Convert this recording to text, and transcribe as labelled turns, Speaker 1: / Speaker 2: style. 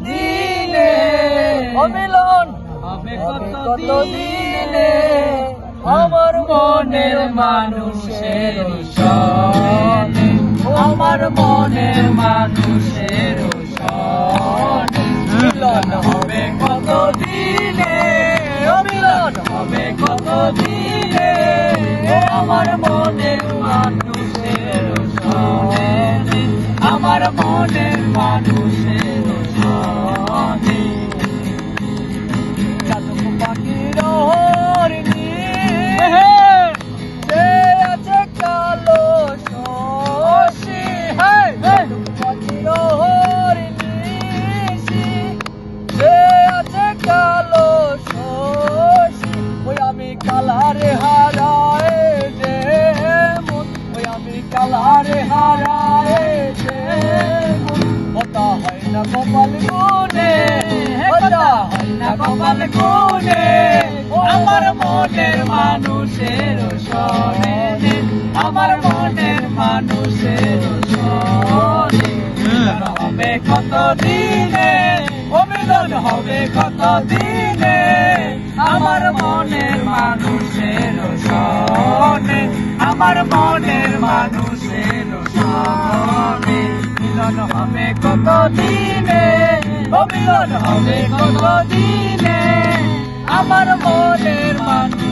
Speaker 1: দিনে,
Speaker 2: অমিলন
Speaker 1: হবে কত দিনে, আমার মনের মানুষের সনে, আমার মনের মানুষের সনে, মিলন হবে কত দিনে, মিলন হবে কত দিনে, আমার মনের মানুষের সনে, আমার মনের মানুষের সনে।
Speaker 2: চাতক পাখির হরিণী যে আছে কালো শশী, চাতক পাখির হরিণী যে আছে কালো শশী, ওই আমি কালারে হারায় যে মন, ওই আমি কালারে হারায় যে মন, হতা হয় না কপাল গুনে, হতা হয় না কপাল গুনে,
Speaker 1: আমার মনের মানুষের সনে, আমার মনের মানুষের সনে, মিলন হবে কত দিনে, ও মিলন হবে কত দিনে, আমার মনের মানুষের সনে, আমার মনের মানুষের সনে, মিলন হবে কত দিনে, ও মিলন হবে কত দিনে, আমার মনের মানুষ